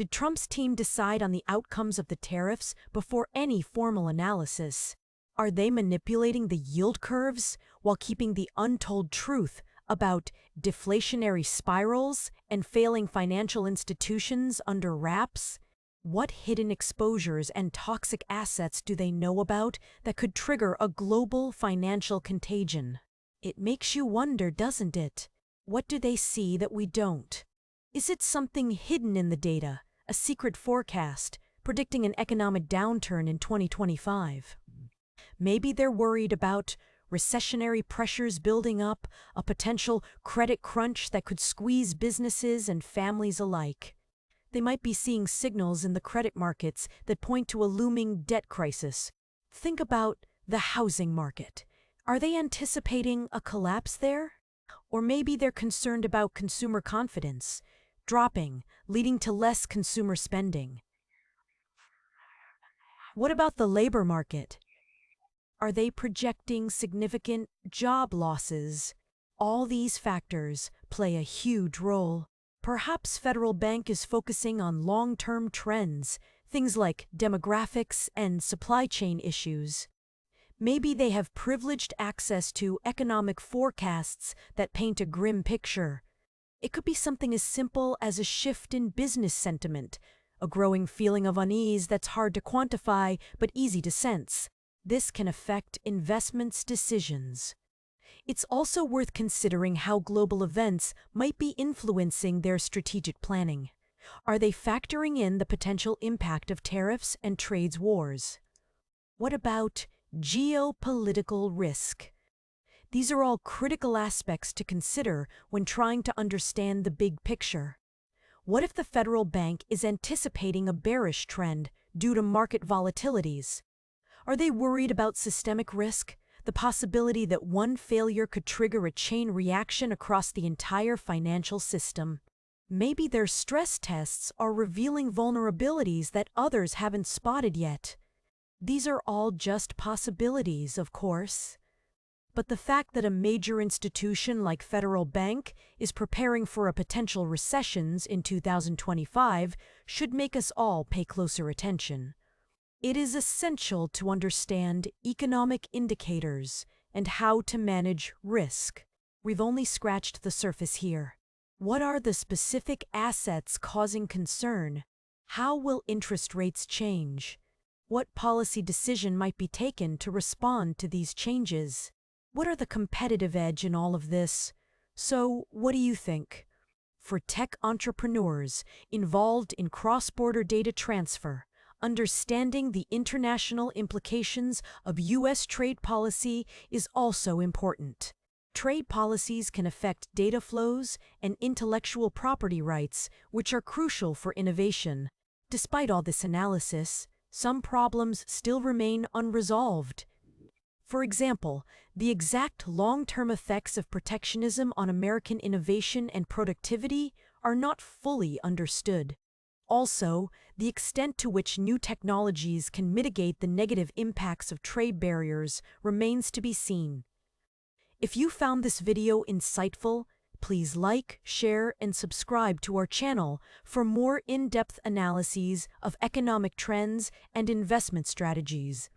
Did Trump's team decide on the outcomes of the tariffs before any formal analysis? Are they manipulating the yield curves while keeping the untold truth about deflationary spirals and failing financial institutions under wraps? What hidden exposures and toxic assets do they know about that could trigger a global financial contagion? It makes you wonder, doesn't it? What do they see that we don't? Is it something hidden in the data, a secret forecast, predicting an economic downturn in 2025? Maybe they're worried about recessionary pressures building up, a potential credit crunch that could squeeze businesses and families alike. They might be seeing signals in the credit markets that point to a looming debt crisis. Think about the housing market. Are they anticipating a collapse there? Or maybe they're concerned about consumer confidence dropping, leading to less consumer spending. What about the labor market? Are they projecting significant job losses? All these factors play a huge role. Perhaps Federal Bank is focusing on long-term trends, things like demographics and supply chain issues. Maybe they have privileged access to economic forecasts that paint a grim picture. It could be something as simple as a shift in business sentiment, a growing feeling of unease that's hard to quantify but easy to sense. This can affect investments decisions. It's also worth considering how global events might be influencing their strategic planning. Are they factoring in the potential impact of tariffs and trade wars? What about geopolitical risk? These are all critical aspects to consider when trying to understand the big picture. What if the Federal Bank is anticipating a bearish trend due to market volatilities? Are they worried about systemic risk, the possibility that one failure could trigger a chain reaction across the entire financial system? Maybe their stress tests are revealing vulnerabilities that others haven't spotted yet. These are all just possibilities, of course. But the fact that a major institution like Federal Bank is preparing for a potential recession in 2025 should make us all pay closer attention. It is essential to understand economic indicators and how to manage risk. We've only scratched the surface here. What are the specific assets causing concern? How will interest rates change? What policy decision might be taken to respond to these changes? What are the competitive edge in all of this? So, what do you think? For tech entrepreneurs involved in cross-border data transfer, understanding the international implications of U.S. trade policy is also important. Trade policies can affect data flows and intellectual property rights, which are crucial for innovation. Despite all this analysis, some problems still remain unresolved. For example, the exact long-term effects of protectionism on American innovation and productivity are not fully understood. Also, the extent to which new technologies can mitigate the negative impacts of trade barriers remains to be seen. If you found this video insightful, please like, share, and subscribe to our channel for more in-depth analyses of economic trends and investment strategies.